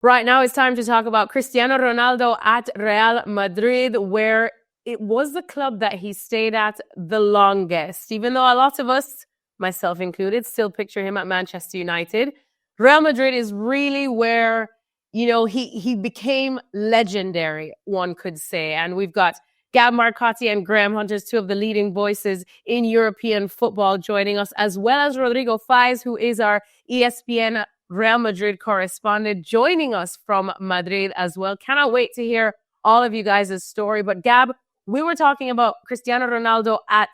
Right now, it's time to talk about Cristiano Ronaldo at Real Madrid, where it was the club that he stayed at the longest. Even though a lot of us, myself included, still picture him at Manchester United, Real Madrid is really where, he became legendary, one could say. And we've got Gab Marcotti and Graham Hunter, two of the leading voices in European football, joining us, as well as Rodrigo Faez, who is our ESPN Real Madrid correspondent, joining us from Madrid as well. Cannot wait to hear all of you guys' story. But Gab, we were talking about Cristiano Ronaldo at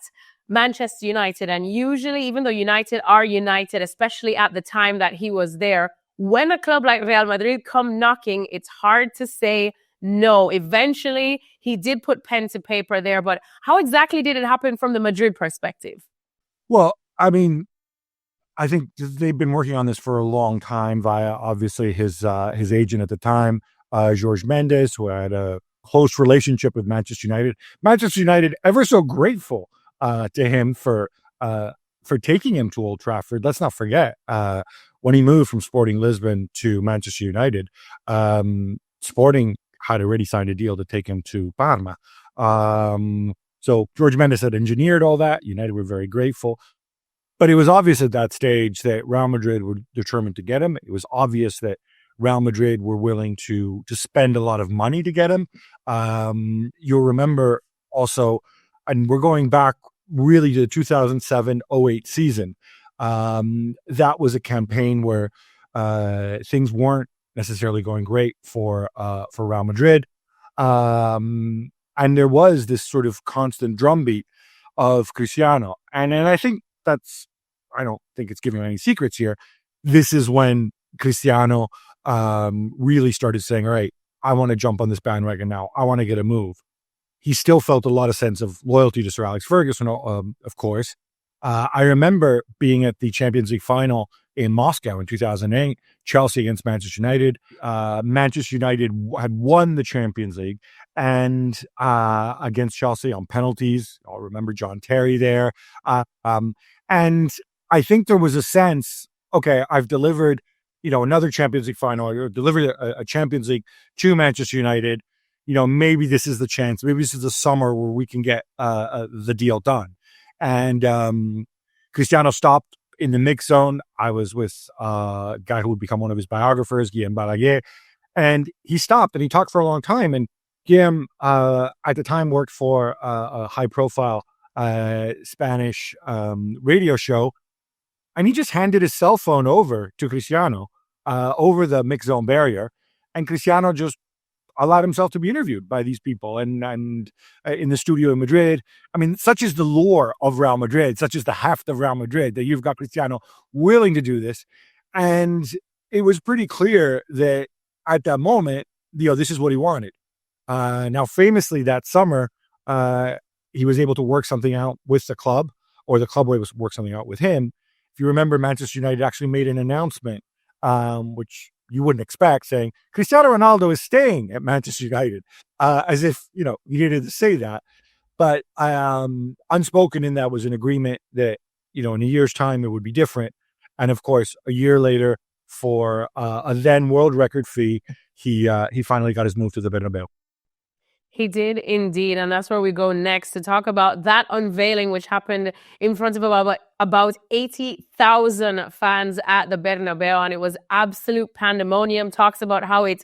Manchester United. And usually, even though United are United, especially at the time that he was there, when a club like Real Madrid come knocking, it's hard to say no. Eventually, he did put pen to paper there. But how exactly did it happen from the Madrid perspective? Well, I think they've been working on this for a long time via, obviously, his agent at the time, Jorge Mendes, who had a close relationship with Manchester United. Manchester United ever so grateful to him for taking him to Old Trafford. Let's not forget, when he moved from Sporting Lisbon to Manchester United, Sporting had already signed a deal to take him to Parma. So Jorge Mendes had engineered all that. United were very grateful. But it was obvious at that stage that Real Madrid were determined to get him. It was obvious that Real Madrid were willing to spend a lot of money to get him. You'll remember also, and we're going back really to the 2007-08 season. That was a campaign where things weren't necessarily going great for Real Madrid. And there was this sort of constant drumbeat of Cristiano. And I think I don't think it's giving any secrets here. This is when Cristiano really started saying, all right, I want to jump on this bandwagon now. I want to get a move. He still felt a lot of sense of loyalty to Sir Alex Ferguson, of course. I remember being at the Champions League final in Moscow in 2008, Chelsea against Manchester United. Manchester United had won the Champions League and against Chelsea on penalties. I'll remember John Terry there. And I think there was a sense, okay, I've delivered, another Champions League final, or delivered a Champions League to Manchester United. Maybe this is the chance. Maybe this is the summer where we can get the deal done. And Cristiano stopped in the mix zone. I was with a guy who would become one of his biographers, Guillem Balaguer, and he stopped and he talked for a long time. And Guillem, at the time, worked for a high-profile Spanish radio show, and he just handed his cell phone over to Cristiano over the mix zone barrier, and Cristiano just allowed himself to be interviewed by these people and in the studio in Madrid. I mean, such is the lore of Real Madrid, such is the heft of Real Madrid, that you've got Cristiano willing to do this. And it was pretty clear that at that moment, this is what he wanted. Now, famously that summer, he was able to work something out with the club, or the club was able to work something out with him. If you remember, Manchester United actually made an announcement, which you wouldn't expect, saying Cristiano Ronaldo is staying at Manchester United, as if, he needed to say that. But unspoken in that was an agreement that, in a year's time, it would be different. And of course, a year later, for a then world record fee, he finally got his move to the Bernabeu. He did indeed. And that's where we go next to talk about that unveiling, which happened in front of about 80,000 fans at the Bernabeu. And it was absolute pandemonium. Talks about how it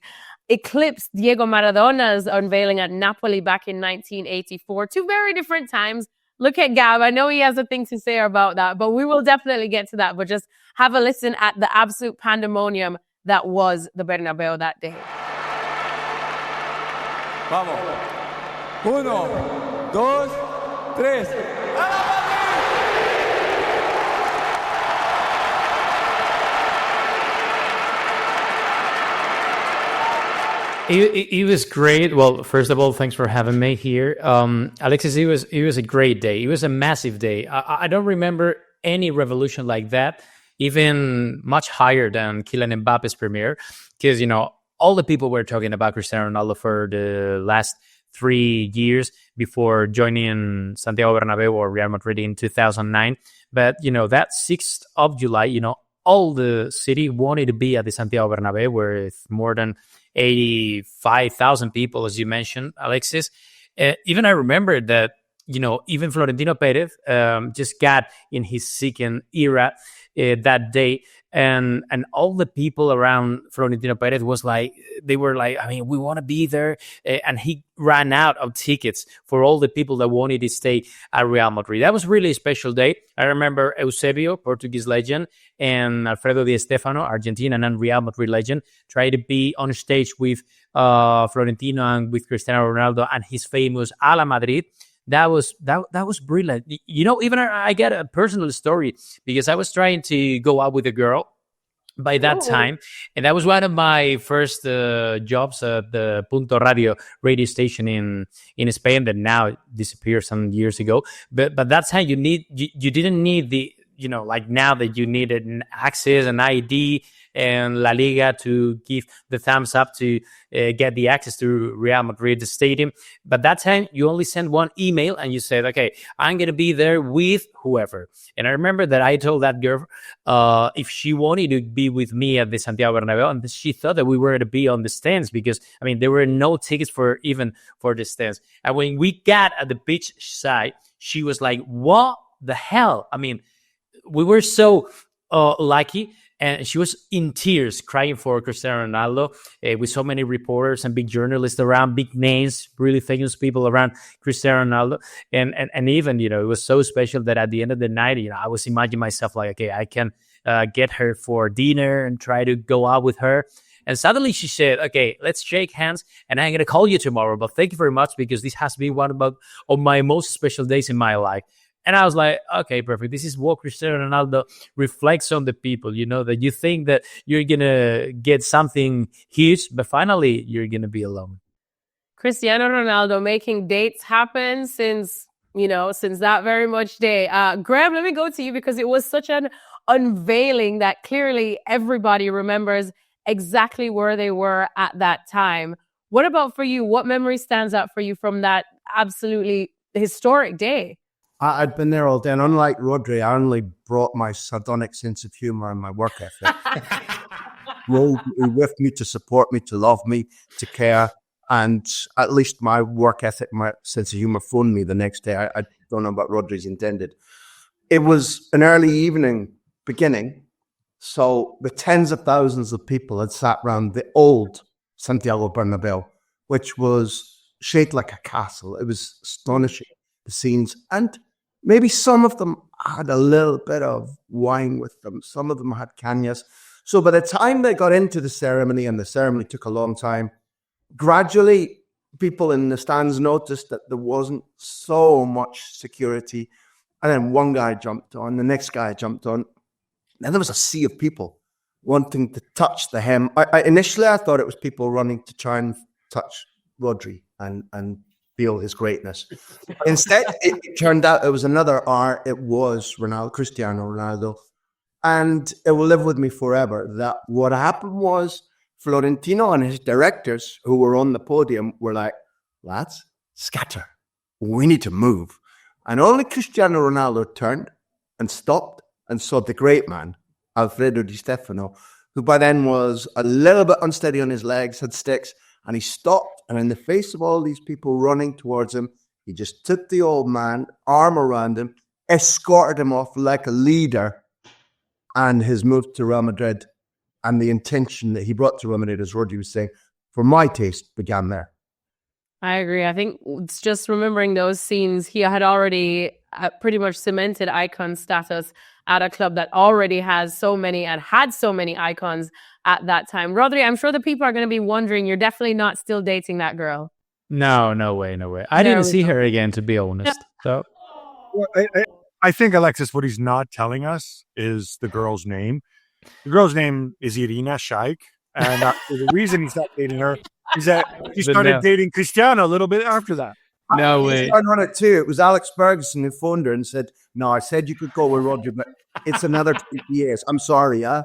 eclipsed Diego Maradona's unveiling at Napoli back in 1984. Two very different times. Look at Gab. I know he has a thing to say about that, but we will definitely get to that. But just have a listen at the absolute pandemonium that was the Bernabeu that day. Vamos. 1, 2, 3. It was great. Well, first of all, thanks for having me here. Alexis, it was a great day. It was a massive day. I don't remember any revolution like that, even much higher than Kylian Mbappe's premiere, because, all the people were talking about Cristiano Ronaldo for the last 3 years before joining Santiago Bernabeu or Real Madrid in 2009. But, that 6th of July, all the city wanted to be at the Santiago Bernabeu, where it's more than 85,000 people, as you mentioned, Alexis. Even I remember that, even Florentino Perez just got in his second era that day. And all the people around Florentino Perez they were like, I mean, we want to be there. And he ran out of tickets for all the people that wanted to stay at Real Madrid. That was really a special day. I remember Eusebio, Portuguese legend, and Alfredo Di Stefano, Argentinian and Real Madrid legend, tried to be on stage with Florentino and with Cristiano Ronaldo and his famous A la Madrid. That was brilliant. Even I get a personal story because I was trying to go out with a girl by that time, and that was one of my first jobs at the Punto Radio radio station in Spain that now disappeared some years ago. But that time you didn't need the like now that you needed an access, an ID, and La Liga to give the thumbs up to get the access to Real Madrid stadium. But that time, you only sent one email and you said, okay, I'm going to be there with whoever. And I remember that I told that girl if she wanted to be with me at the Santiago Bernabeu, and she thought that we were to be on the stands because, I mean, there were no tickets for the stands. And when we got at the pitch side, she was like, what the hell? I mean, we were so lucky. And she was in tears crying for Cristiano Ronaldo with so many reporters and big journalists around, big names, really famous people around Cristiano Ronaldo. And even, it was so special that at the end of the night, I was imagining myself like, okay, I can get her for dinner and try to go out with her. And suddenly she said, okay, let's shake hands and I'm going to call you tomorrow. But thank you very much because this has been one of my most special days in my life. And I was like, okay, perfect. This is what Cristiano Ronaldo reflects on the people, that you think that you're going to get something huge, but finally you're going to be alone. Cristiano Ronaldo making dates happen since that very much day. Graham, let me go to you because it was such an unveiling that clearly everybody remembers exactly where they were at that time. What about for you? What memory stands out for you from that absolutely historic day? I'd been there all day, and unlike Rodri, I only brought my sardonic sense of humor and my work ethic. Rolled with me to support me, to love me, to care, and at least my work ethic, my sense of humor phoned me the next day. I don't know about Rodri's intended. It was an early evening beginning, so the tens of thousands of people had sat around the old Santiago Bernabeu, which was shaped like a castle. It was astonishing, the scenes, and maybe some of them had a little bit of wine with them. Some of them had cañas. So by the time they got into the ceremony, and the ceremony took a long time, gradually people in the stands noticed that there wasn't so much security. And then one guy jumped on, the next guy jumped on. Then there was a sea of people wanting to touch the hem. Initially, I thought it was people running to try and touch Rodri and feel his greatness. Instead, it turned out it was another R. It was Cristiano Ronaldo. And it will live with me forever that what happened was Florentino and his directors who were on the podium were like, lads, scatter. We need to move. And only Cristiano Ronaldo turned and stopped and saw the great man, Alfredo Di Stefano, who by then was a little bit unsteady on his legs, had sticks, and he stopped, and in the face of all these people running towards him, he just took the old man, arm around him, escorted him off like a leader, and his move to Real Madrid and the intention that he brought to Real Madrid, as Rodri was saying, for my taste, began there. I agree. I think it's just remembering those scenes, he had already pretty much cemented icon status at a club that already has so many and had so many icons at that time. Rodri, I'm sure the people are going to be wondering, you're definitely not still dating that girl. No way. I didn't see her again, to be honest. So, well, I think, Alexis, what he's not telling us is the girl's name. The girl's name is Irina Shayk. And the reason he's not dating her is that he started dating Cristiano a little bit after that. No way. I on it too. It was Alex Ferguson who phoned her and said, no, I said you could go with Rodri, but it's another 20 years. I'm sorry, huh?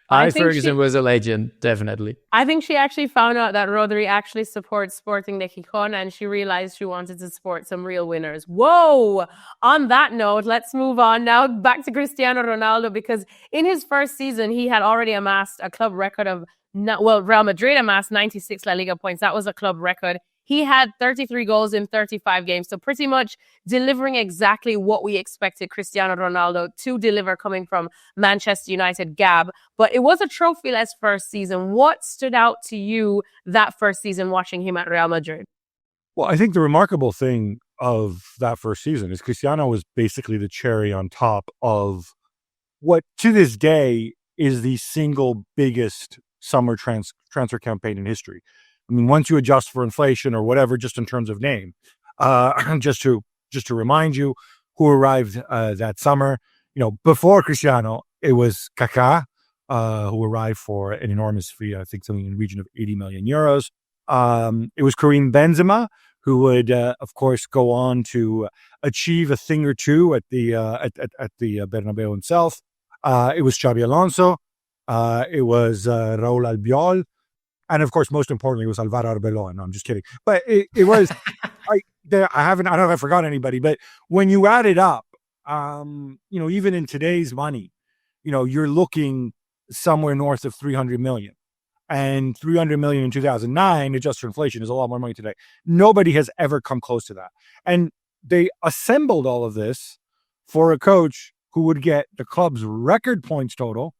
Ferguson was a legend, definitely. I think she actually found out that Rodri actually supports Sporting de Gijón, and she realized she wanted to support some real winners. Whoa! On that note, let's move on now back to Cristiano Ronaldo, because in his first season, he had already amassed a club record of, Real Madrid amassed 96 La Liga points. That was a club record. He had 33 goals in 35 games. So pretty much delivering exactly what we expected Cristiano Ronaldo to deliver coming from Manchester United, Gab. But it was a trophyless first season. What stood out to you that first season watching him at Real Madrid? Well, I think the remarkable thing of that first season is Cristiano was basically the cherry on top of what to this day is the single biggest summer transfer campaign in history. I mean, once you adjust for inflation or whatever, just in terms of name, just to remind you who arrived that summer, before Cristiano, it was Kaká, who arrived for an enormous fee, I think something in the region of 80 million euros. It was Karim Benzema, who would, of course, go on to achieve a thing or two at the Bernabeu himself. It was Xabi Alonso. It was Raúl Albiol. And of course, most importantly, it was Alvaro Arbeloa. No, I'm just kidding. But it was, I don't know if I forgot anybody, but when you add it up, even in today's money, you're looking somewhere north of 300 million. And 300 million in 2009, adjusted for inflation, is a lot more money today. Nobody has ever come close to that. And they assembled all of this for a coach who would get the club's record points total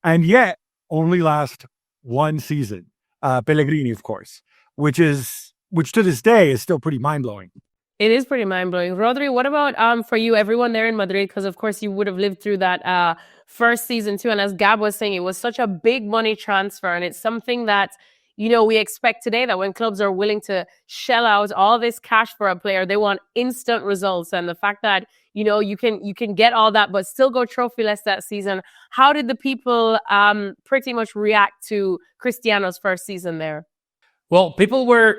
and yet only last one season. Pellegrini, of course, which to this day is still pretty mind-blowing. It is pretty mind-blowing. Rodri, what about for you, everyone there in Madrid? Because, of course, you would have lived through that first season too. And as Gab was saying, it was such a big money transfer. And it's something that, we expect today, that when clubs are willing to shell out all this cash for a player, they want instant results. And the fact that, you can get all that, but still go trophyless that season. How did the people pretty much react to Cristiano's first season there? Well, people were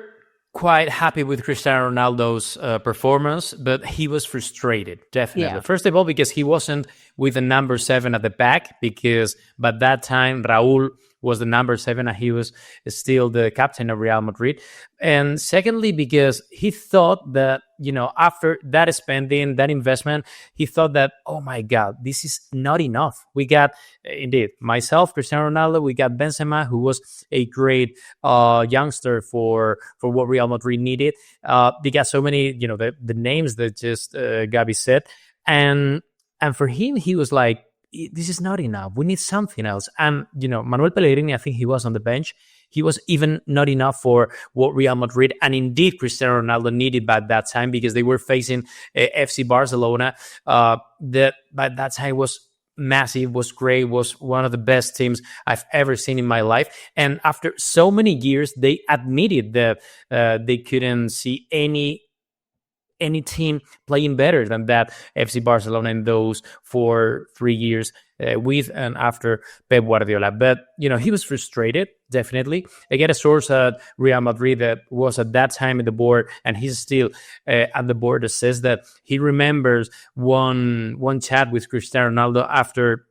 quite happy with Cristiano Ronaldo's performance, but he was frustrated, definitely. Yeah. First of all, because he wasn't with the number 7 at the back, because by that time, Raúl was the number 7 and he was still the captain of Real Madrid. And secondly, because he thought that, after that spending, that investment, he thought that, oh my God, this is not enough. We got, indeed, myself, Cristiano Ronaldo, we got Benzema, who was a great youngster for what Real Madrid needed. They got so many, the names that just Gabi said. And for him, he was like, this is not enough. We need something else. And, Manuel Pellegrini, I think he was on the bench. He was even not enough for what Real Madrid and indeed Cristiano Ronaldo needed by that time, because they were facing FC Barcelona. That by that time was massive, was great, was one of the best teams I've ever seen in my life. And after so many years, they admitted that they couldn't see any team playing better than that FC Barcelona in those 3 years with and after Pep Guardiola. But, he was frustrated, definitely. I get a source at Real Madrid that was at that time in the board, and he's still at the board, that says that he remembers one chat with Cristiano Ronaldo after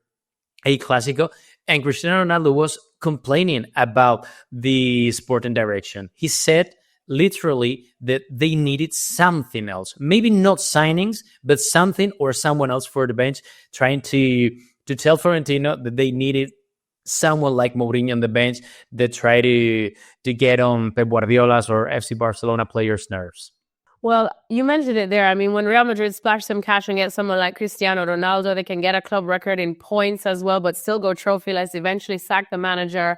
a Clásico, and Cristiano Ronaldo was complaining about the sporting direction. He said literally that they needed something else, maybe not signings, but something or someone else for the bench, trying to tell Florentino that they needed someone like Mourinho on the bench that try to get on Pep Guardiola's or FC Barcelona players' nerves. Well, you mentioned it there. I mean, when Real Madrid splash some cash and get someone like Cristiano Ronaldo, they can get a club record in points as well, but still go trophyless, eventually sack the manager.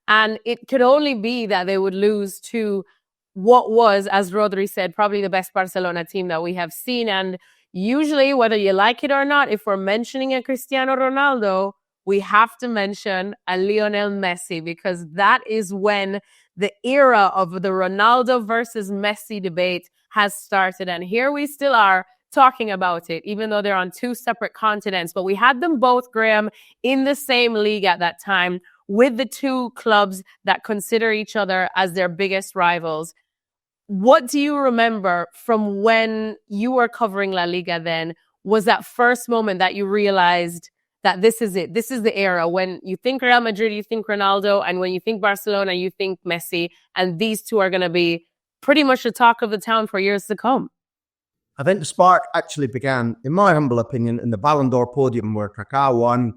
And it could only be that they would lose to what was, as Rodri said, probably the best Barcelona team that we have seen. And usually, whether you like it or not, if we're mentioning a Cristiano Ronaldo, we have to mention a Lionel Messi, because that is when the era of the Ronaldo versus Messi debate has started. And here we still are talking about it, even though they're on two separate continents. But we had them both, Graham, in the same league at that time, with the two clubs that consider each other as their biggest rivals. What do you remember from when you were covering La Liga then? Was that first moment that you realized that this is it. This is the era. When you think Real Madrid, you think Ronaldo, and when you think Barcelona, you think Messi, and these two are going to be pretty much the talk of the town for years to come. I think the spark actually began, in my humble opinion, in the Ballon d'Or podium where Kaká won,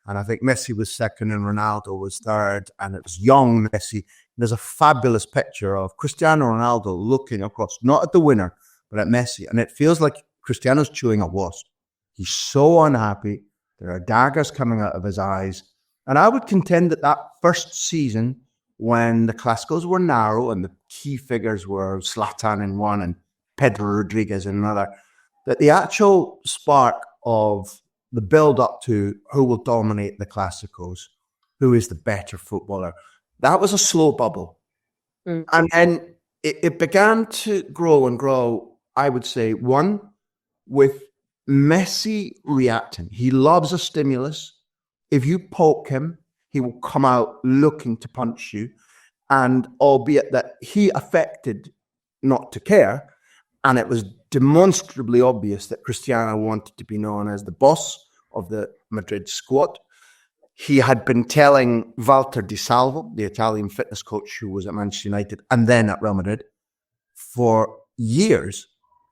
and I think Messi was second and Ronaldo was third, and it was young Messi. There's a fabulous picture of Cristiano Ronaldo looking across, not at the winner, but at Messi, and it feels like Cristiano's chewing a wasp. He's so unhappy. There are daggers coming out of his eyes. And I would contend that first season, when the Clásicos were narrow and the key figures were Zlatan in one and Pedro Rodriguez in another, that the actual spark of the build-up to who will dominate the Clásicos, who is the better footballer, that was a slow bubble. Mm. And then it began to grow and grow, I would say, one, with Messi reacting. He loves a stimulus. If you poke him, he will come out looking to punch you. And albeit that he affected not to care, and it was demonstrably obvious that Cristiano wanted to be known as the boss of the Madrid squad. He had been telling Walter Di Salvo, the Italian fitness coach who was at Manchester United and then at Real Madrid, for years,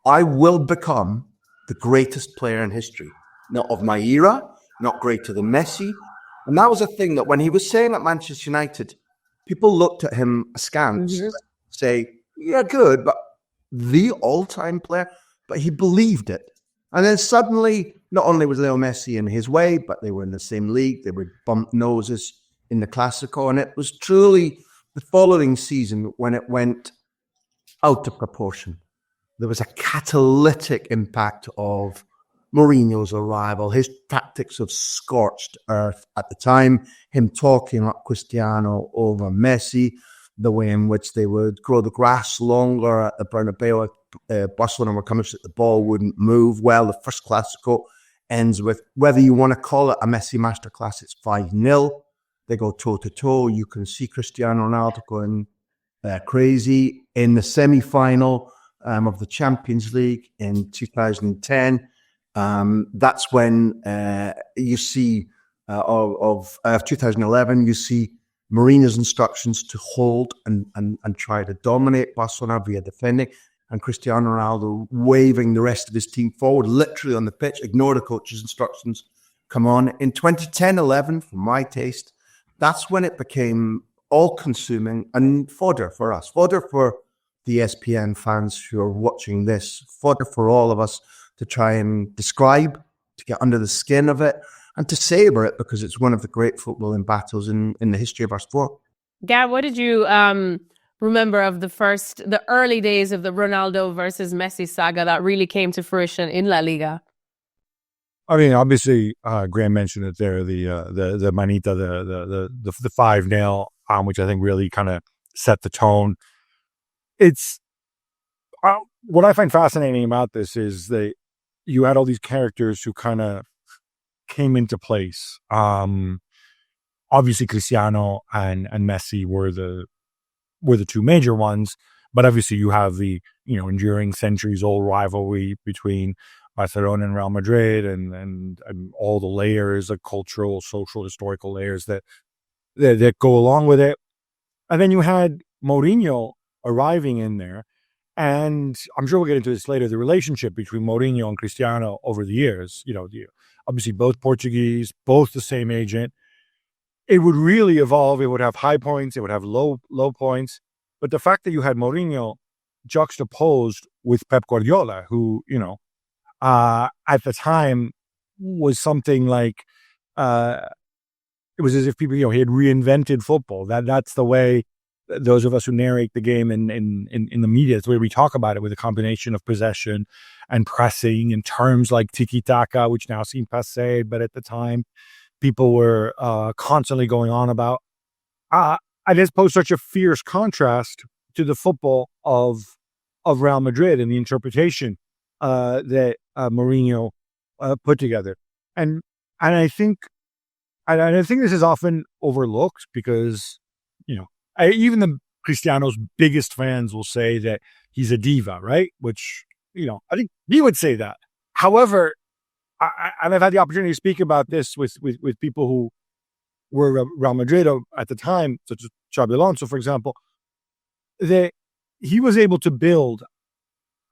I will become the greatest player in history, not of my era, not greater than Messi. And that was a thing that when he was saying at Manchester United, people looked at him askance, say, yeah, good, but the all-time player. But he believed it. And then suddenly, not only was Leo Messi in his way, but they were in the same league. They were bumped noses in the Clásico. And it was truly the following season when it went out of proportion. There was a catalytic impact of Mourinho's arrival, his tactics of scorched earth at the time, him talking up Cristiano over Messi, the way in which they would grow the grass longer at the Bernabeu. Barcelona were coming so that the ball wouldn't move. Well, the first Clásico ends with, whether you want to call it a Messi masterclass, it's 5-0. They go toe-to-toe. You can see Cristiano Ronaldo going crazy. In the semi-final of the Champions League in 2010, that's when you see, of 2011, you see Mourinho's instructions to hold and try to dominate Barcelona via defending, and Cristiano Ronaldo waving the rest of his team forward, literally on the pitch, ignore the coach's instructions, come on. In 2010-11, for my taste, that's when it became all-consuming and fodder for us, fodder for the ESPN fans who are watching this, fodder for all of us to try and describe, to get under the skin of it, and to savor it, because it's one of the great footballing battles in the history of our sport. Gab, what did you remember of the early days of the Ronaldo versus Messi saga that really came to fruition in La Liga? I mean, obviously, Graham mentioned it there, the Manita, the 5-0, which I think really kind of set the tone. It's what I find fascinating about this is that you had all these characters who kind of came into place. Obviously, Cristiano and Messi were the two major ones, but obviously you have the enduring centuries-old rivalry between Barcelona and Real Madrid, and all the layers, the cultural, social, historical layers that go along with it. And then you had Mourinho arriving in there, and I'm sure we'll get into this later, the relationship between Mourinho and Cristiano over the years, obviously both Portuguese, both the same agent. It would really evolve. It would have high points. It would have low points. But the fact that you had Mourinho juxtaposed with Pep Guardiola, who, at the time was something like, it was as if people, he had reinvented football. That's the way those of us who narrate the game in the media, it's the way we talk about it, with a combination of possession and pressing and terms like tiki-taka, which now seem passé, but at the time people were constantly going on about. I just pose such a fierce contrast to the football of Real Madrid and the interpretation that Mourinho put together. And I think this is often overlooked because, even the Cristiano's biggest fans will say that he's a diva, right? Which, I think he would say that. However, and I've had the opportunity to speak about this with people who were Real Madrid at the time, such as Xabi Alonso, for example, that he was able to build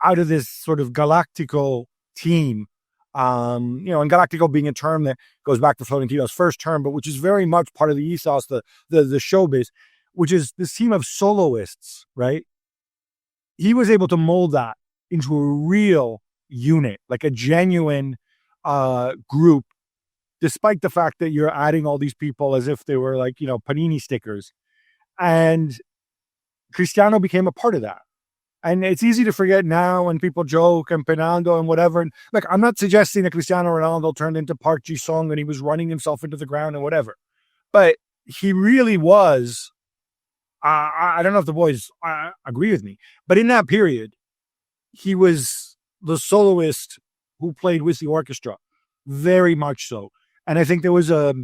out of this sort of Galactico team, and Galactico being a term that goes back to Florentino's first term, but which is very much part of the ethos, the showbiz, which is this team of soloists, right? He was able to mold that into a real unit, like a genuine group, despite the fact that you're adding all these people as if they were like, Panini stickers. And Cristiano became a part of that. And it's easy to forget now when people joke and Penaldo and whatever. And like, I'm not suggesting that Cristiano Ronaldo turned into Park Ji-sung and he was running himself into the ground and whatever. But he really was, I don't know if the boys agree with me, but in that period, he was the soloist who played with the orchestra, very much so. And I think there was a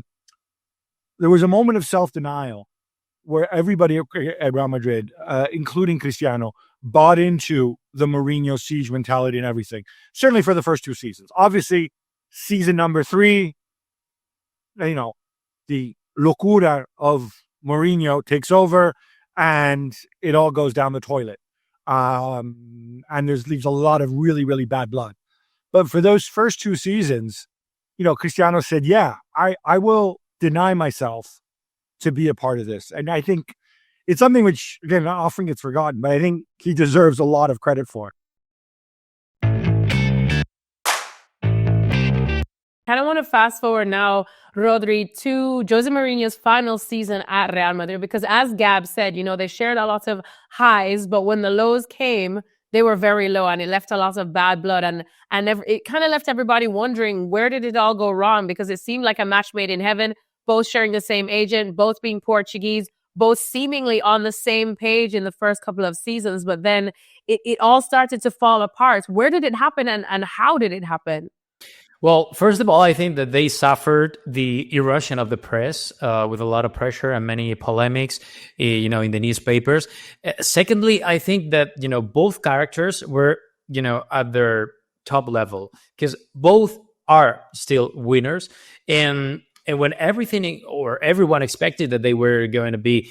moment of self-denial where everybody at Real Madrid, including Cristiano, bought into the Mourinho siege mentality and everything. Certainly for the first two seasons. Obviously, season number 3, the locura of Mourinho takes over and it all goes down the toilet. And leaves a lot of really, really bad blood. But for those first 2 seasons, Cristiano said, yeah, I will deny myself to be a part of this. And I think it's something which, again, not often gets forgotten, but I think he deserves a lot of credit for it. I don't want to fast forward now, Rodri, to Jose Mourinho's final season at Real Madrid, because as Gab said, they shared a lot of highs, but when the lows came, they were very low and it left a lot of bad blood. And it kind of left everybody wondering, where did it all go wrong? Because it seemed like a match made in heaven, both sharing the same agent, both being Portuguese, both seemingly on the same page in the first couple of seasons. But then it all started to fall apart. Where did it happen and how did it happen? Well, first of all, I think that they suffered the erosion of the press with a lot of pressure and many polemics, in the newspapers. Secondly, I think that, both characters were, at their top level because both are still winners. And when everything or everyone expected that they were going to be,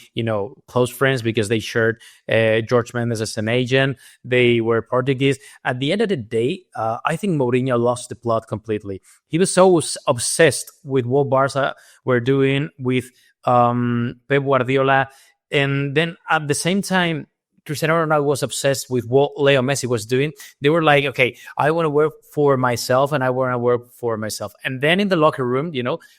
close friends because they shared George Mendes as an agent, they were Portuguese. At the end of the day, I think Mourinho lost the plot completely. He was so obsessed with what Barca were doing with Pep Guardiola. And then at the same time, Cristiano Ronaldo was obsessed with what Leo Messi was doing. They were like, okay, I want to work for myself and I want to work for myself. And then in the locker room,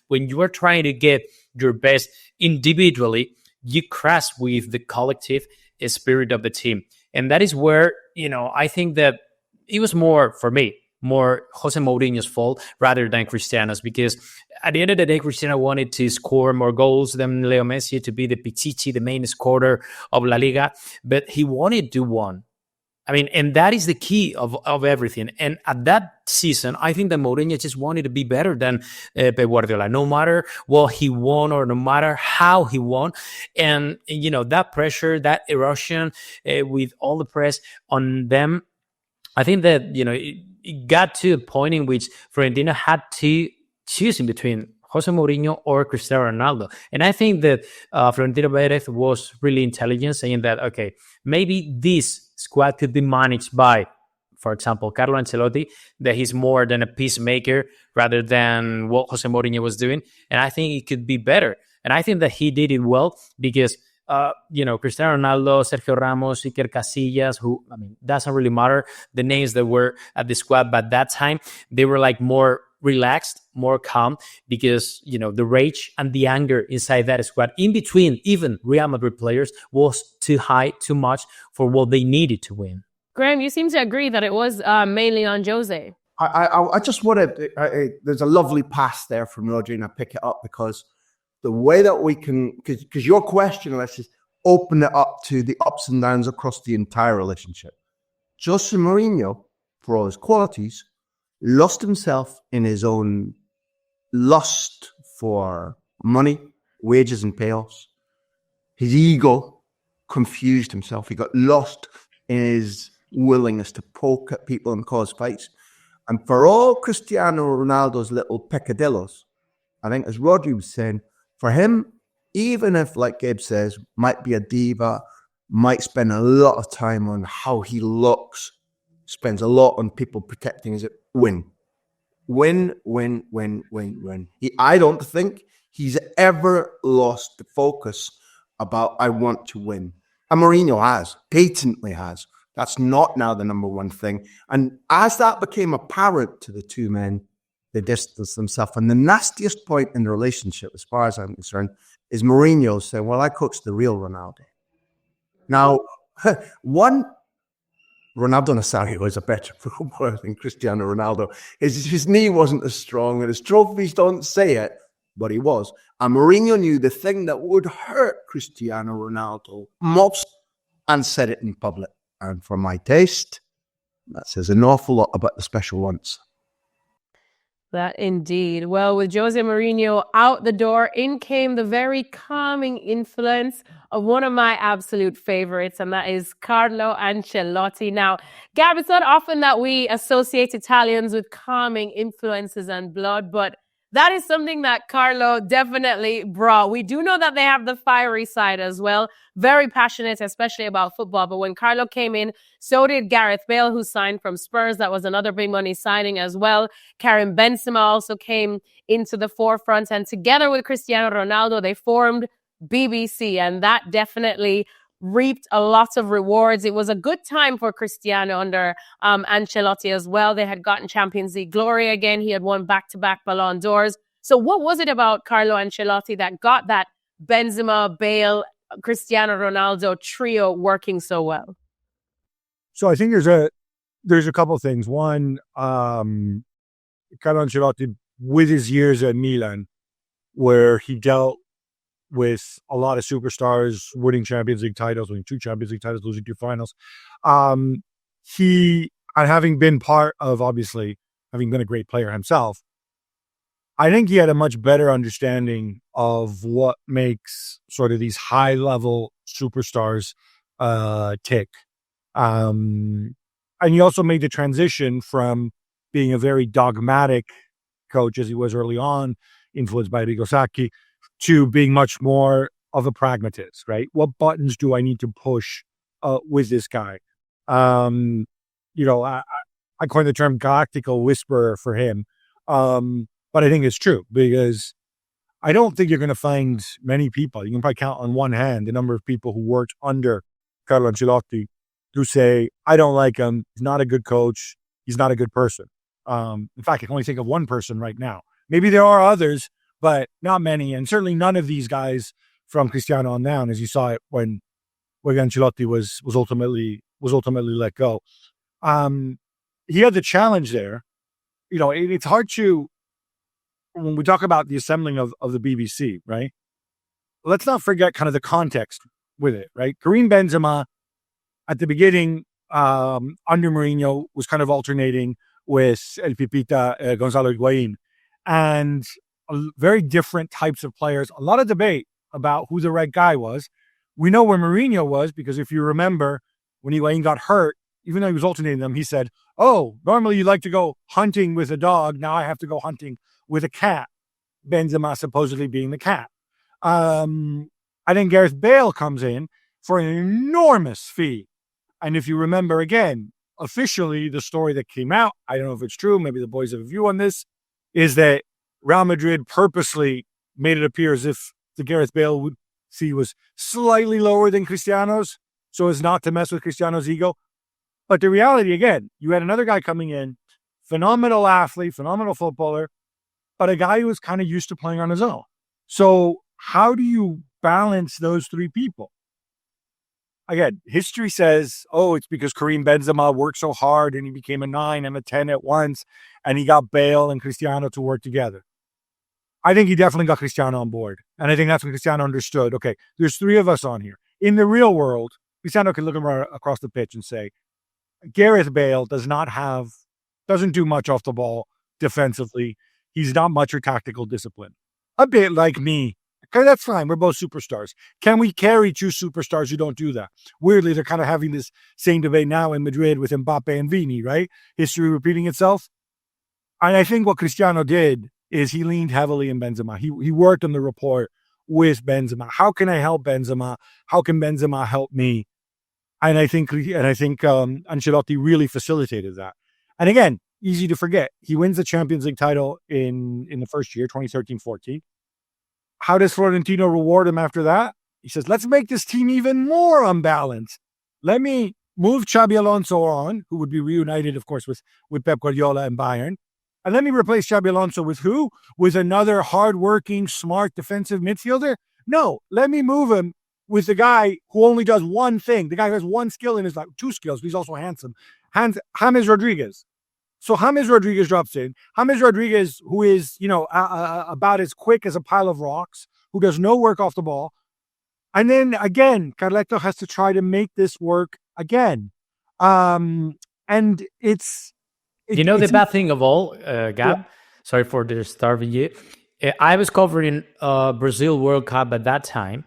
when you are trying to get your best individually, you crash with the collective spirit of the team. And that is where, I think that it was more Jose Mourinho's fault rather than Cristiano's, because at the end of the day, Cristiano wanted to score more goals than Leo Messi, to be the Pichichi, the main scorer of La Liga, but he wanted to win. And that is the key of everything. And at that season, I think that Mourinho just wanted to be better than Pep Guardiola, no matter what he won or no matter how he won. And, that pressure, that erosion with all the press on them, I think that, it got to a point in which Florentino had to choose in between Jose Mourinho or Cristiano Ronaldo. And I think that Florentino Perez was really intelligent, saying that, okay, maybe this squad could be managed by, for example, Carlo Ancelotti, that he's more than a peacemaker rather than what Jose Mourinho was doing. And I think it could be better. And I think that he did it well because Cristiano Ronaldo, Sergio Ramos, Iker Casillas, who, doesn't really matter the names that were at the squad, but that time they were like more relaxed, more calm, because, the rage and the anger inside that squad, in between even Real Madrid players, was too high, too much for what they needed to win. Graham, you seem to agree that it was mainly on Jose. I just want to, there's a lovely pass there from Rodri, and I pick it up because the way that we can, because your question, Alexis, open it up to the ups and downs across the entire relationship. Jose Mourinho, for all his qualities, lost himself in his own lust for money, wages, and payoffs. His ego confused himself. He got lost in his willingness to poke at people and cause fights. And for all Cristiano Ronaldo's little peccadillos, I think, as Rodri was saying, for him, even if, like Gabe says, might be a diva, might spend a lot of time on how he looks, spends a lot on people protecting his win. Win. I don't think he's ever lost the focus about, I want to win. And Mourinho has, patently has. That's not now the number one thing. And as that became apparent to the two men, they distanced themselves. And the nastiest point in the relationship, as far as I'm concerned, is Mourinho saying, well, I coached the real Ronaldo. Now, Ronaldo Nazario is a better footballer than Cristiano Ronaldo. His knee wasn't as strong, and his trophies don't say it, but he was. And Mourinho knew the thing that would hurt Cristiano Ronaldo most and said it in public. And for my taste, that says an awful lot about the special ones. That indeed. Well, with Jose Mourinho out the door, in came the very calming influence of one of my absolute favorites, and that is Carlo Ancelotti. Now, Gab, it's not often that we associate Italians with calming influences and blood, but that is something that Carlo definitely brought. We do know that they have the fiery side as well. Very passionate, especially about football. But when Carlo came in, so did Gareth Bale, who signed from Spurs. That was another big money signing as well. Karim Benzema also came into the forefront. And together with Cristiano Ronaldo, they formed BBC. And that definitely reaped a lot of rewards. It was a good time for Cristiano under Ancelotti as well. They had gotten Champions League glory again. He had won back-to-back Ballon d'Ors. So what was it about Carlo Ancelotti that got that Benzema, Bale, Cristiano Ronaldo trio working so well? So I think there's a couple of things. One, Carlo Ancelotti, with his years at Milan, where he dealt with a lot of superstars, winning Champions League titles, winning 2 Champions League titles, losing 2 finals. He, and having been part of, obviously, having been a great player himself, I think he had a much better understanding of what makes sort of these high-level superstars tick. And he also made the transition from being a very dogmatic coach, as he was early on, influenced by Arrigo Sacchi, to being much more of a pragmatist, right? What buttons do I need to push with this guy? I coined the term galactical whisperer for him. But I think it's true, because I don't think you're going to find many people. You can probably count on one hand the number of people who worked under Carlo Ancelotti who say, I don't like him. He's not a good coach. He's not a good person. In fact, I can only think of one person right now. Maybe there are others, but not many. And certainly none of these guys from Cristiano on down, as you saw it when Ancelotti was ultimately let go. He had the challenge there. It's hard to, when we talk about the assembling of the BBC, right? Let's not forget kind of the context with it, right? Karim Benzema at the beginning, under Mourinho, was kind of alternating with El Pipita, Gonzalo Higuain, and very different types of players. A lot of debate about who the right guy was. We know where Mourinho was, because if you remember, when Higuain got hurt, even though he was alternating them, he said, oh, normally you like to go hunting with a dog. Now I have to go hunting with a cat. Benzema supposedly being the cat. I think Gareth Bale comes in for an enormous fee. And if you remember, again, officially the story that came out, I don't know if it's true, maybe the boys have a view on this, is that Real Madrid purposely made it appear as if the Gareth Bale fee was slightly lower than Cristiano's, so as not to mess with Cristiano's ego. But the reality, again, you had another guy coming in, phenomenal athlete, phenomenal footballer, but a guy who was kind of used to playing on his own. So how do you balance those 3 people? Again, history says, oh, it's because Karim Benzema worked so hard and he became a 9 and a 10 at once, and he got Bale and Cristiano to work together. I think he definitely got Cristiano on board. And I think that's when Cristiano understood, okay, there's 3 of us on here. In the real world, Cristiano can look across the pitch and say, Gareth Bale doesn't do much off the ball defensively. He's not much for tactical discipline. A bit like me. Okay, that's fine. We're both superstars. Can we carry 2 superstars who don't do that? Weirdly, they're kind of having this same debate now in Madrid with Mbappe and Vini, right? History repeating itself. And I think what Cristiano did is he leaned heavily in Benzema. He worked on the rapport with Benzema. How can I help Benzema? How can Benzema help me? And I think Ancelotti really facilitated that. And again, easy to forget. He wins the Champions League title in the first year, 2013-14. How does Florentino reward him after that? He says, let's make this team even more unbalanced. Let me move Xabi Alonso on, who would be reunited, of course, with Pep Guardiola and Bayern. And let me replace Xabi Alonso with who? With another hardworking, smart defensive midfielder? No, let me move him with the guy who only does one thing. The guy who has one skill in his life, two skills, but he's also handsome. James Rodriguez. So James Rodriguez drops in. James Rodriguez, who is, about as quick as a pile of rocks, who does no work off the ball. And then again, Carleto has to try to make this work again. And it's... the bad thing of all, Gab, Yeah. Sorry for disturbing you. I was covering Brazil World Cup at that time,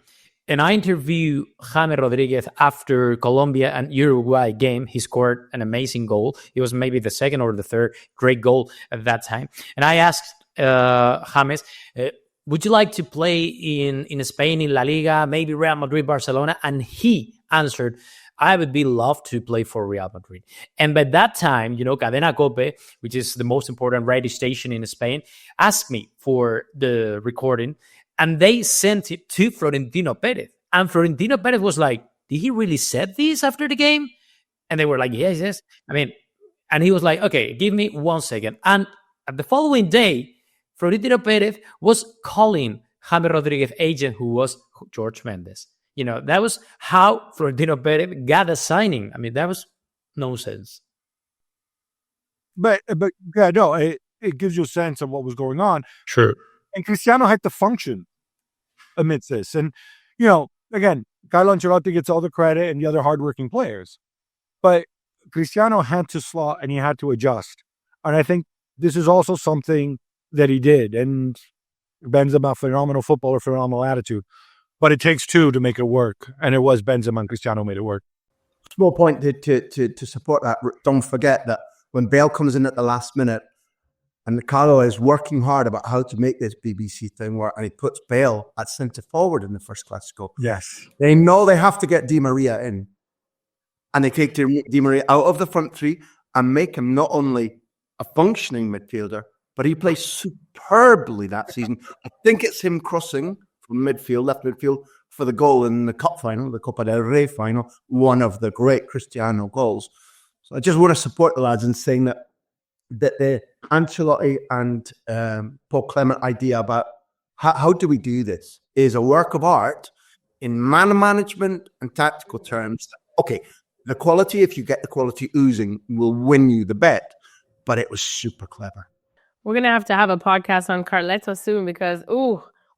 and I interviewed James Rodriguez after Colombia and Uruguay game. He scored an amazing goal. It was maybe the second or the third great goal at that time. And I asked James, would you like to play in Spain, in La Liga, maybe Real Madrid, Barcelona? And he answered, I would be loved to play for Real Madrid. And by that time, Cadena Cope, which is the most important radio station in Spain, asked me for the recording, and they sent it to Florentino Perez. And Florentino Perez was like, did he really said this after the game? And they were like, yes. And he was like, okay, give me 1 second. And the following day, Florentino Perez was calling James Rodriguez's agent, who was George Mendes. That was how Florentino Perez got a signing. I mean, that was nonsense. But yeah, no, it gives you a sense of what was going on. Sure. And Cristiano had to function amidst this. And, again, Carlo Ancelotti gets all the credit and the other hardworking players. But Cristiano had to slot and he had to adjust. And I think this is also something that he did. And Benzema, phenomenal footballer, phenomenal attitude. But it takes two to make it work. And it was Benzema and Cristiano made it work. Small point to support that. Don't forget that when Bale comes in at the last minute, and Carlo is working hard about how to make this BBC thing work, and he puts Bale at centre forward in the first Clasico. Yes. They know they have to get Di Maria in. And they take Di Maria out of the front three and make him not only a functioning midfielder, but he plays superbly that season. I think it's him crossing from midfield, left midfield, for the goal in the cup final, the Copa del Rey final, one of the great Cristiano goals. So I just want to support the lads in saying that the Ancelotti and Paul Clement idea about how do we do this is a work of art in man management and tactical terms. Okay, the quality, if you get the quality oozing, will win you the bet, but it was super clever. We're going to have a podcast on Carleto soon because,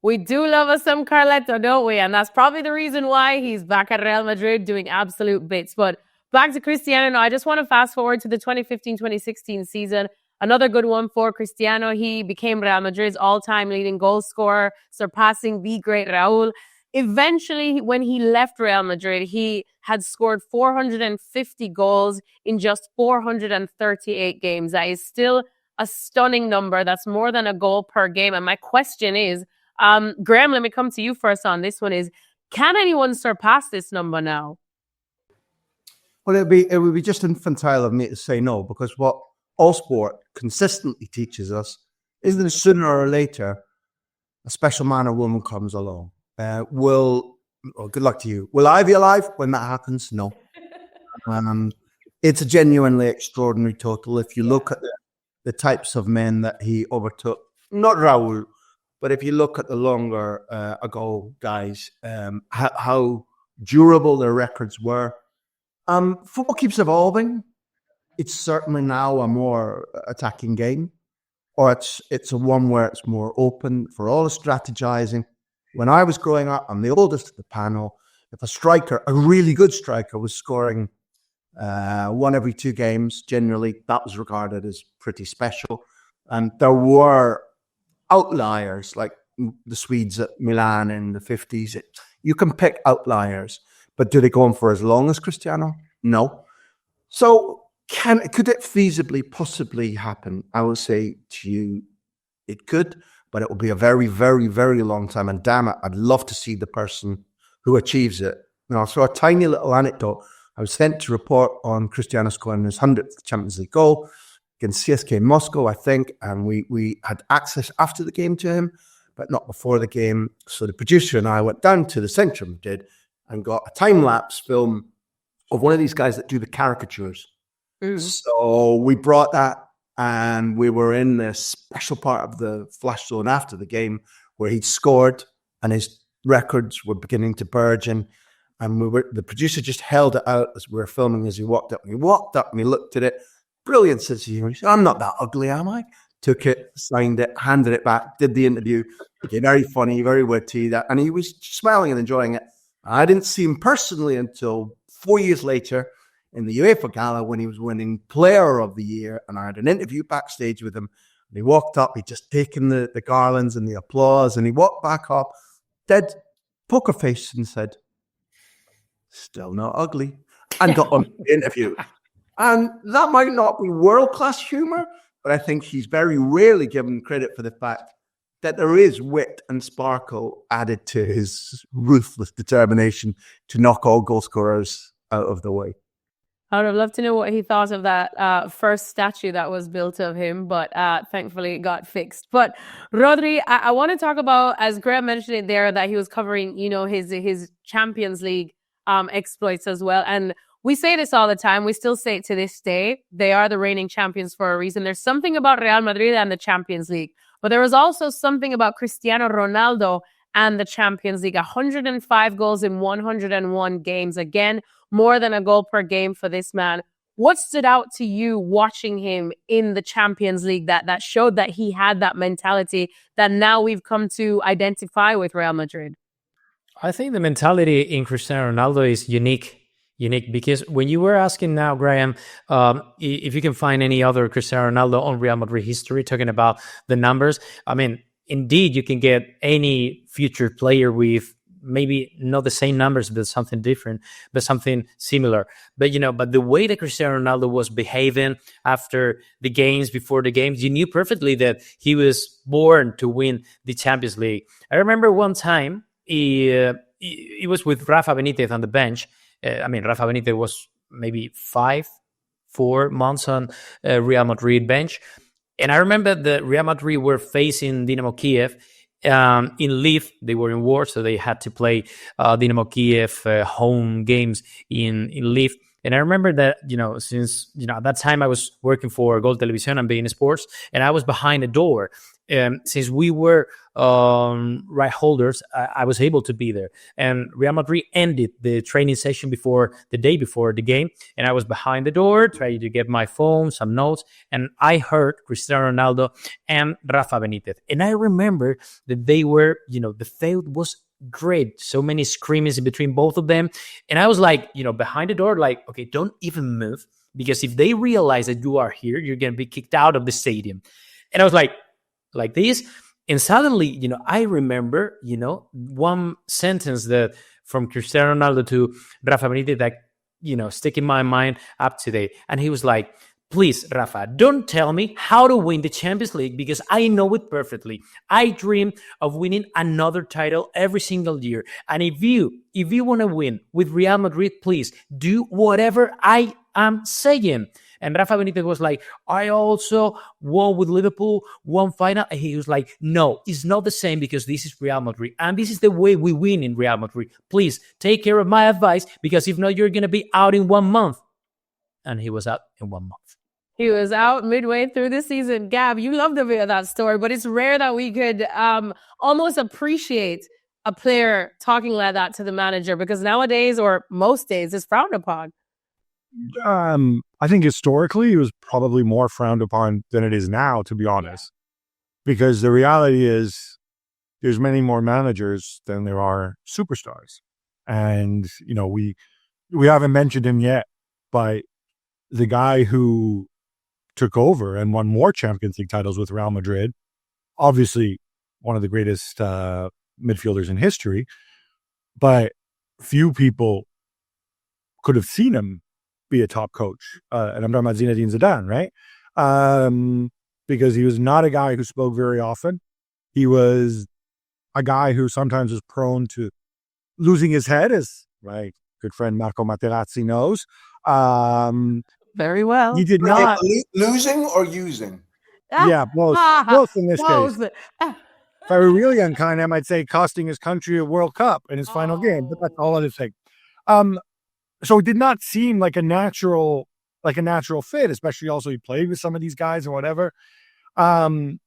we do love us some Carleto, don't we? And that's probably the reason why he's back at Real Madrid doing absolute bits. But back to Cristiano now. I just want to fast forward to the 2015-2016 season. Another good one for Cristiano. He became Real Madrid's all-time leading goal scorer, surpassing the great Raul. Eventually, when he left Real Madrid, he had scored 450 goals in just 438 games. That is still a stunning number. That's more than a goal per game. And my question is, Graham, let me come to you first on this one is, can anyone surpass this number now? Well, it would be just infantile of me to say no, because what all sport consistently teaches us is that sooner or later, a special man or woman comes along. Good luck to you. Will I be alive when that happens? No. It's a genuinely extraordinary total. If you look at the types of men that he overtook, not Raul, but if you look at the longer ago guys, how durable their records were. Football keeps evolving. It's certainly now a more attacking game, or it's a one where it's more open for all the strategizing. When I was growing up, I'm the oldest of the panel. If a really good striker, was scoring one every 2 games, generally that was regarded as pretty special. And there were outliers like the Swedes at Milan in the 50s. You can pick outliers, but do they go on for as long as Cristiano? No. So Could it feasibly possibly happen? I will say to you, it could, but it will be a very, very, very long time. And damn it, I'd love to see the person who achieves it. Now, so a tiny little anecdote. I was sent to report on Cristiano scoring his 100th Champions League goal against CSK Moscow, I think, and we had access after the game to him, but not before the game. So the producer and I went down to the centre of Madrid and got a time-lapse film of one of these guys that do the caricatures. So we brought that, and we were in this special part of the flash zone after the game where he'd scored and his records were beginning to burgeon. And the producer just held it out as we were filming as he walked up. And he walked up and he looked at it. Brilliant sense of humor. He said, I'm not that ugly, am I? Took it, signed it, handed it back, did the interview. Okay, very funny, very witty. And he was smiling and enjoying it. I didn't see him personally until 4 years later in the UEFA Gala when he was winning Player of the Year. And I had an interview backstage with him. And he walked up, he'd just taken the garlands and the applause. And he walked back up, dead poker face, and said, still not ugly, and got on the interview. And that might not be world-class humor, but I think he's very rarely given credit for the fact that there is wit and sparkle added to his ruthless determination to knock all goal scorers out of the way. I would have loved to know what he thought of that first statue that was built of him, but thankfully it got fixed. But Rodri, I want to talk about, as Graham mentioned it there, that he was covering, his Champions League exploits as well. And we say this all the time. We still say it to this day. They are the reigning champions for a reason. There's something about Real Madrid and the Champions League, but there was also something about Cristiano Ronaldo and the Champions League. 105 goals in 101 games. Again, more than a goal per game for this man. What stood out to you watching him in the Champions League that showed that he had that mentality that now we've come to identify with Real Madrid? I think the mentality in Cristiano Ronaldo is unique because when you were asking now, Graham, if you can find any other Cristiano Ronaldo on Real Madrid history, talking about the numbers, I mean, indeed, you can get any future player with maybe not the same numbers, but something different, but something similar. But, but the way that Cristiano Ronaldo was behaving after the games, before the games, you knew perfectly that he was born to win the Champions League. I remember one time, he was with Rafa Benitez on the bench. Rafa Benitez was maybe 4 months on Real Madrid bench. And I remember that Real Madrid were facing Dynamo Kiev in Lviv. They were in war, so they had to play Dynamo Kiev home games in Lviv. And I remember that, since, at that time I was working for Gol Televisión and being sports, and I was behind the door. Since we were right holders, I was able to be there. And Real Madrid ended the training session the day before the game. And I was behind the door, trying to get my phone, some notes. And I heard Cristiano Ronaldo and Rafa Benitez. And I remember that they were, the field was great. So many screamings in between both of them. And I was like, behind the door, like, okay, don't even move. Because if they realize that you are here, you're going to be kicked out of the stadium. And I was like this. And suddenly, I remember, one sentence that from Cristiano Ronaldo to Rafa Benitez that, stick in my mind up to date. And he was like, please, Rafa, don't tell me how to win the Champions League because I know it perfectly. I dream of winning another title every single year. And if you want to win with Real Madrid, please do whatever I am saying. And Rafa Benitez was like, I also won with Liverpool, one final. And he was like, no, it's not the same because this is Real Madrid. And this is the way we win in Real Madrid. Please take care of my advice because if not, you're going to be out in 1 month. And he was out in 1 month. He was out midway through the season. Gab, you love the bit of that story, but it's rare that we could almost appreciate a player talking like that to the manager because nowadays, or most days, it's frowned upon. I think historically it was probably more frowned upon than it is now, to be honest, because the reality is there's many more managers than there are superstars. And, we haven't mentioned him yet, but the guy who took over and won more Champions League titles with Real Madrid, obviously one of the greatest midfielders in history, but few people could have seen him be a top coach. And I'm talking about Zinedine Zidane, right? Because he was not a guy who spoke very often. He was a guy who sometimes was prone to losing his head, as my good friend Marco Materazzi knows. Very well. He did not. Losing or using? Yeah, both in this case. If I were really unkind, I might say costing his country a World Cup in his final game, but that's all other thing. So it did not seem like a natural fit, especially also he played with some of these guys or whatever. But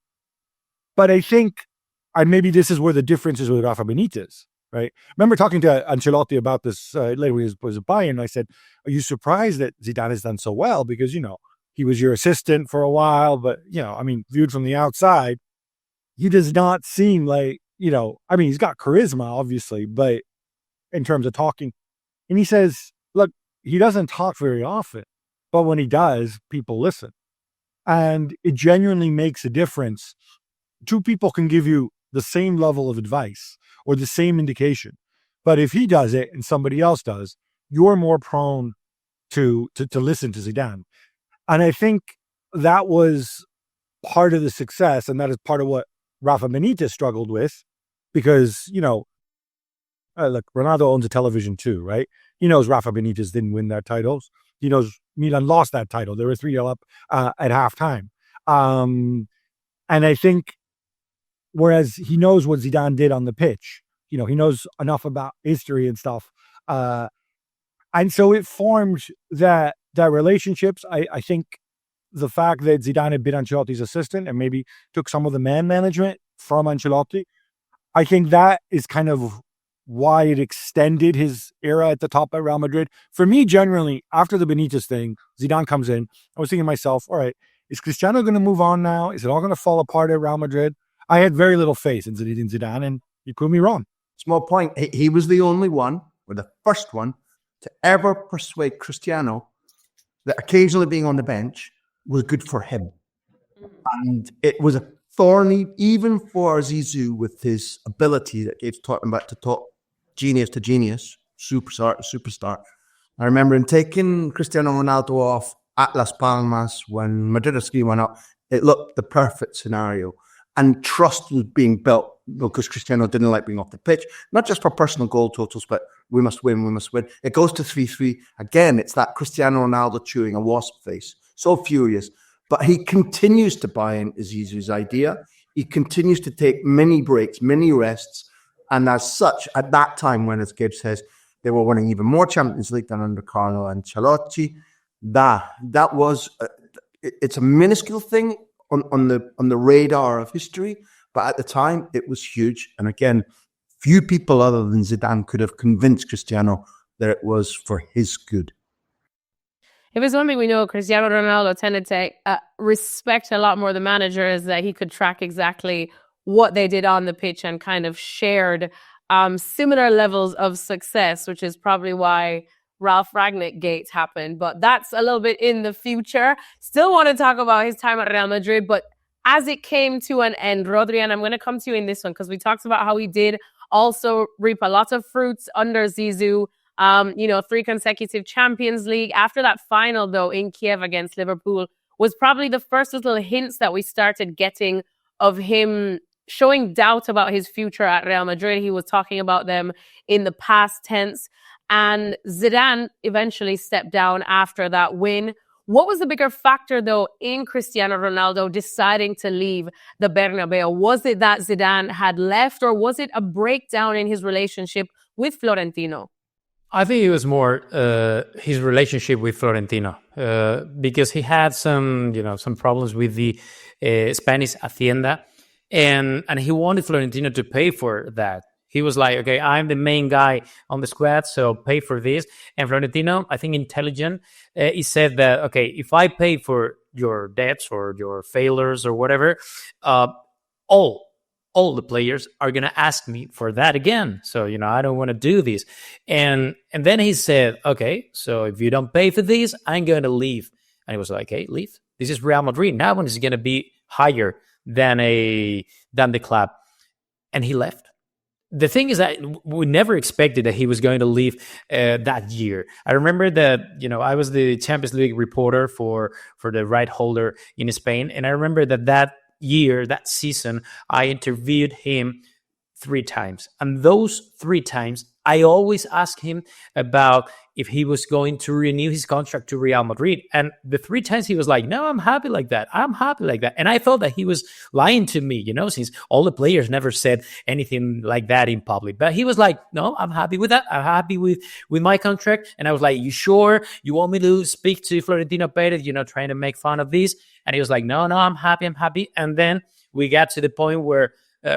I think, and maybe this is where the difference is with Rafa Benitez, right? I remember talking to Ancelotti about this later when he was at Bayern. I said, are you surprised that Zidane has done so well? Because, he was your assistant for a while, but, viewed from the outside, he does not seem like, he's got charisma, obviously, but in terms of talking. And he says, look, he doesn't talk very often, but when he does, people listen. And it genuinely makes a difference. Two people can give you the same level of advice or the same indication. But if he does it and somebody else does, you're more prone to listen to Zidane. And I think that was part of the success, and that is part of what Rafa Benitez struggled with, because, look, Ronaldo owns a television too, right? He knows Rafa Benitez didn't win that title. He knows Milan lost that title. They were 3-0 up at halftime. And I think, whereas he knows what Zidane did on the pitch, he knows enough about history and stuff. And so it formed that relationships. I think the fact that Zidane had been Ancelotti's assistant and maybe took some of the man management from Ancelotti, I think that is kind of why it extended his era at the top at Real Madrid. For me, generally, after the Benitez thing, Zidane comes in. I was thinking to myself, all right, is Cristiano going to move on now? Is it all going to fall apart at Real Madrid? I had very little faith in Zidane, and you proved me wrong. Small point. He was the only one, or the first one, to ever persuade Cristiano that occasionally being on the bench was good for him. And it was a thorny, even for Zizou, with his ability that Gabe's talking about to talk genius to genius, superstar to superstar. I remember him taking Cristiano Ronaldo off at Las Palmas when Madrid went up. It looked the perfect scenario. And trust was being built because Cristiano didn't like being off the pitch, not just for personal goal totals, but we must win. It goes to 3-3. Again, it's that Cristiano Ronaldo chewing a wasp face. So furious. But he continues to buy into Zizou's idea. He continues to take mini breaks, mini rests. And as such, at that time, when, as Gabe says, they were winning even more Champions League than under Carlo Ancelotti, that was, it's a minuscule thing on the radar of history. But at the time, it was huge. And again, few people other than Zidane could have convinced Cristiano that it was for his good. If there's one thing we know, Cristiano Ronaldo tended to respect a lot more the manager, is that he could track exactly what they did on the pitch and kind of shared similar levels of success, which is probably why Ralph Rangnick Gate happened. But that's a little bit in the future. Still want to talk about his time at Real Madrid, but as it came to an end, Rodri, and I'm going to come to you in this one because we talked about how he did also reap a lot of fruits under Zizou. 3 consecutive Champions League. After that final, though, in Kiev against Liverpool, was probably the first little hints that we started getting of him showing doubt about his future at Real Madrid. He was talking about them in the past tense. And Zidane eventually stepped down after that win. What was the bigger factor, though, in Cristiano Ronaldo deciding to leave the Bernabeu? Was it that Zidane had left, or was it a breakdown in his relationship with Florentino? I think it was more his relationship with Florentino, because he had some problems with the Spanish Hacienda, and he wanted Florentino to pay for that. He was like, okay, I'm the main guy on the squad, so pay for this. And Florentino, I think intelligent, he said that, okay, if I pay for your debts or your failures or whatever, all the players are going to ask me for that again. So, I don't want to do this. And then he said, okay, so if you don't pay for this, I'm going to leave. And he was like, hey, leave. This is Real Madrid. That one is going to be higher than the club. And he left. the thing is that we never expected that he was going to leave that year. I remember that, I was the Champions League reporter for the right holder in Spain. And I remember that year, that season, I interviewed him 3 times. And those 3 times, I always asked him about if he was going to renew his contract to Real Madrid. And the 3 times he was like, no, I'm happy like that. I'm happy like that. And I thought that he was lying to me, since all the players never said anything like that in public. But he was like, no, I'm happy with that. I'm happy with my contract. And I was like, you sure? You want me to speak to Florentino Perez, trying to make fun of this? And he was like, no, I'm happy. And then we got to the point where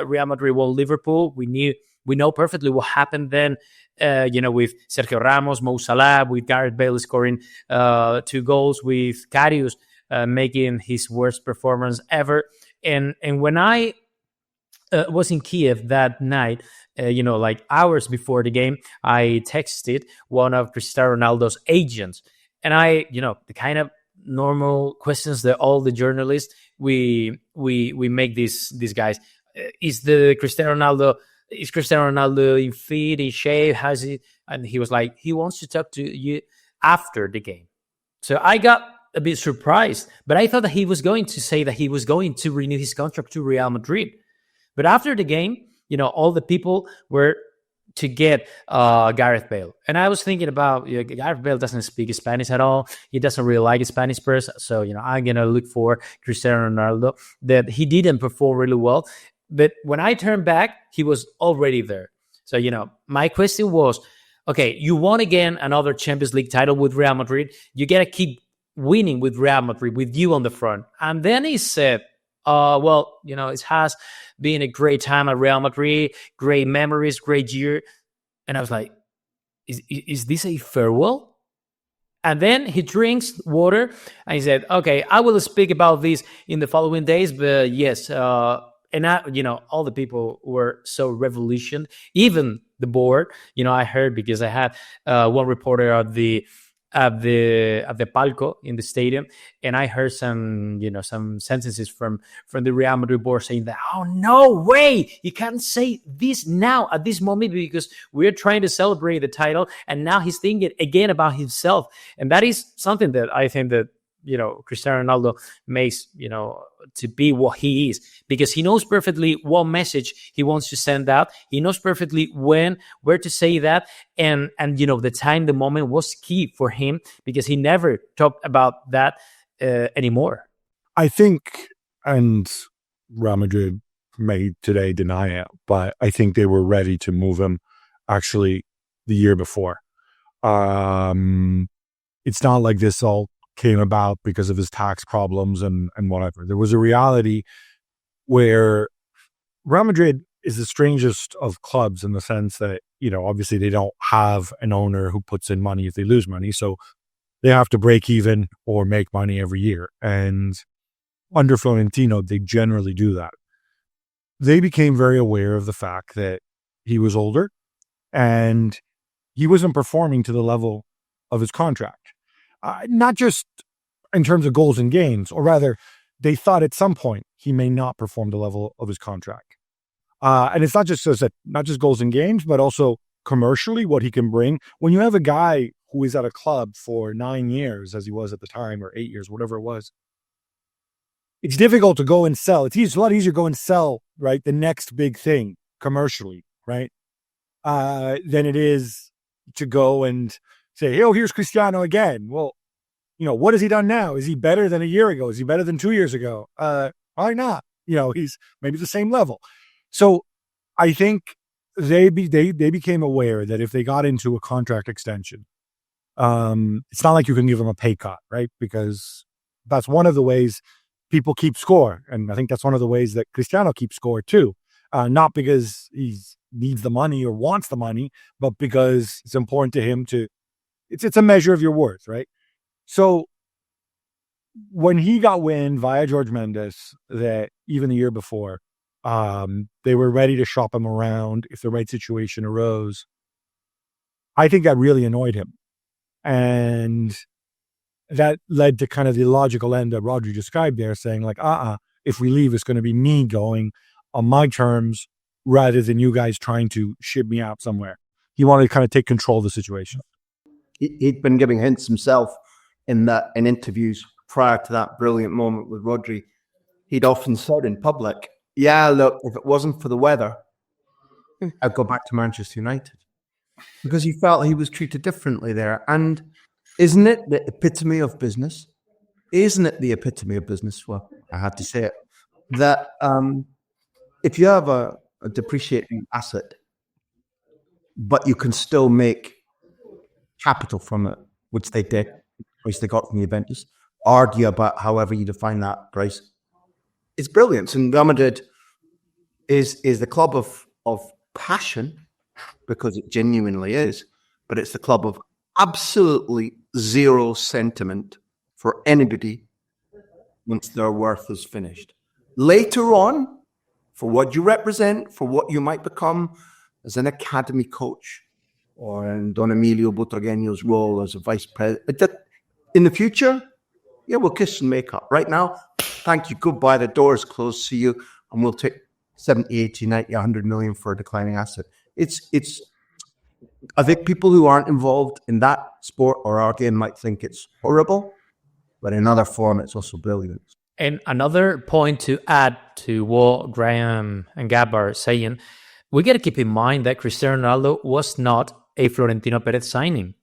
Real Madrid won Liverpool. We know perfectly what happened then, with Sergio Ramos, Mo Salah, with Gareth Bale scoring 2 goals, with Karius making his worst performance ever. And when I was in Kiev that night, like hours before the game, I texted one of Cristiano Ronaldo's agents. And the kind of normal questions that all the journalists, we make these guys. Is Cristiano Ronaldo in fit, in shape? Has he? And he was like, he wants to talk to you after the game. So I got a bit surprised, but I thought that he was going to say that he was going to renew his contract to Real Madrid. But after the game, all the people were to get Gareth Bale. And I was thinking about, Gareth Bale doesn't speak Spanish at all. He doesn't really like a Spanish person. So, I'm going to look for Cristiano Ronaldo. That he didn't perform really well. But when I turned back, he was already there. So, my question was, okay, you won again another Champions League title with Real Madrid. You got to keep winning with Real Madrid, with you on the front. And then he said, it has been a great time at Real Madrid, great memories, great year. And I was like, is this a farewell? And then he drinks water and he said, okay, I will speak about this in the following days, but yes, and all the people were so revolutioned, even the board. I heard, because I had one reporter at the palco in the stadium, and I heard some sentences from the Real Madrid board saying that, oh, no way, you can't say this now at this moment because we're trying to celebrate the title, and now he's thinking again about himself. And that is something that I think that Cristiano Ronaldo makes, to be what he is, because he knows perfectly what message he wants to send out. He knows perfectly where to say that. And the time, the moment was key for him, because he never talked about that anymore. I think, and Real Madrid may today deny it, but I think they were ready to move him actually the year before. It's not like this all came about because of his tax problems and whatever. There was a reality where Real Madrid is the strangest of clubs in the sense that, obviously they don't have an owner who puts in money if they lose money. So they have to break even or make money every year. And under Florentino, they generally do that. They became very aware of the fact that he was older and he wasn't performing to the level of his contract. Not just in terms of goals and games, or rather, they thought at some point he may not perform the level of his contract. And it's not just goals and games, but also commercially what he can bring. When you have a guy who is at a club for 9 years, as he was at the time, or 8 years, whatever it was, it's difficult to go and sell. It's a lot easier to go and sell, right, the next big thing commercially, right, than it is to go and say, oh, here's Cristiano again. Well, what has he done now? Is he better than a year ago? Is he better than 2 years ago? Probably not. He's maybe the same level. So I think they became aware that if they got into a contract extension, it's not like you can give them a pay cut, right? Because that's one of the ways people keep score. And I think that's one of the ways that Cristiano keeps score too. Not because he needs the money or wants the money, but because it's important to him to, it's a measure of your worth, right? So when he got wind via George Mendes that even the year before, they were ready to shop him around if the right situation arose, I think that really annoyed him. And that led to kind of the logical end that Rodri described there, saying like, if we leave, it's going to be me going on my terms rather than you guys trying to ship me out somewhere. He wanted to kind of take control of the situation. He'd been giving hints himself in interviews prior to that brilliant moment with Rodri. He'd often said in public, yeah, look, if it wasn't for the weather, I'd go back to Manchester United. Because he felt he was treated differently there. And isn't it the epitome of business? Isn't it the epitome of business? Well, I had to say it. That if you have a depreciating asset, but you can still make capital from it, which they did, which they got from Juventus, argue about however you define that price. It's brilliant. And Real Madrid is the club of passion, because it genuinely is, but it's the club of absolutely zero sentiment for anybody once their worth is finished. Later on, for what you represent, for what you might become as an academy coach, or in Don Emilio Butragueño's role as a vice president, in the future, yeah, we'll kiss and make up. Right now, thank you, goodbye, the door is closed, see you, and we'll take 70, 80, 90, 100 million for a declining asset. It's. I think people who aren't involved in that sport or our game might think it's horrible, but in another form, it's also brilliant. And another point to add to what Graham and Gab are saying, we got to keep in mind that Cristiano Ronaldo was not a Florentino Perez signing.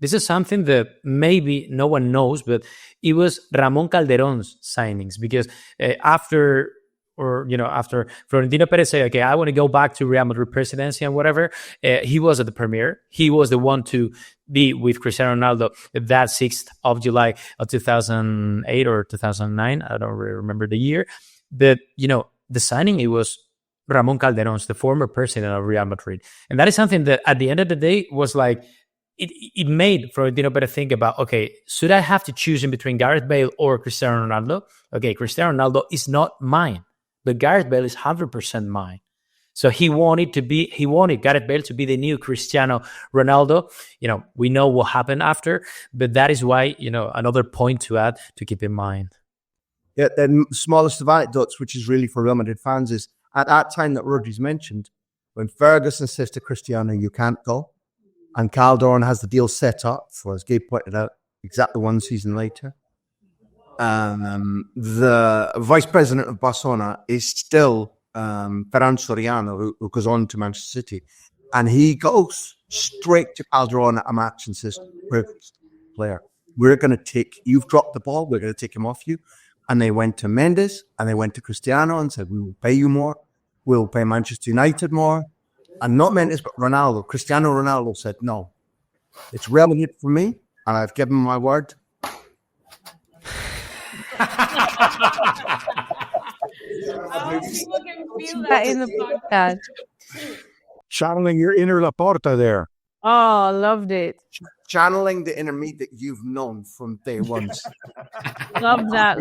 This is something that maybe no one knows, but it was Ramon Calderón's signings, because after Florentino Perez said, okay, I want to go back to Real Madrid presidency and whatever, he was at the premiere. He was the one to be with Cristiano Ronaldo that 6th of July of 2008 or 2009. I don't really remember the year. But, the signing, it was Ramon Calderón's, the former president of Real Madrid. And that is something that at the end of the day was like, it made Florentino Perez think about, okay, should I have to choose in between Gareth Bale or Cristiano Ronaldo? Okay, Cristiano Ronaldo is not mine, but Gareth Bale is 100% mine. So he wanted Gareth Bale to be the new Cristiano Ronaldo. We know what happened after, but that is why, another point to add to keep in mind. Yeah, the smallest of anecdotes, which is really for Real Madrid fans, is at that time that Rodri's mentioned, when Ferguson says to Cristiano, you can't go, and Calderon has the deal set up for, as Gabe pointed out, exactly one season later. The vice president of Barcelona is still Ferran Soriano, who goes on to Manchester City. And he goes straight to Calderon at a match and says, player, you've dropped the ball, we're going to take him off you. And they went to Mendes and they went to Cristiano and said, we will pay you more. We'll pay Manchester United more. And not Mendes, but Ronaldo. Cristiano Ronaldo said, no, it's Real Madrid for me. And I've given my word. People can feel that in the podcast. Channeling your inner Laporta there. Oh, loved it. Channeling the inner me that you've known from day one. Love that.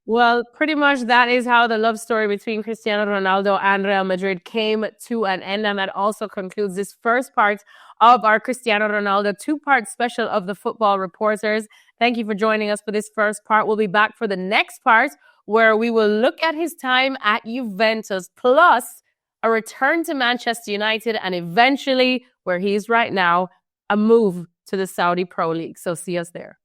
Well, pretty much that is how the love story between Cristiano Ronaldo and Real Madrid came to an end. And that also concludes this first part of our Cristiano Ronaldo two-part special of the Football Reporters. Thank you for joining us for this first part. We'll be back for the next part, where we will look at his time at Juventus, plus a return to Manchester United, and eventually, where he is right now, a move to the Saudi Pro League. So see us there.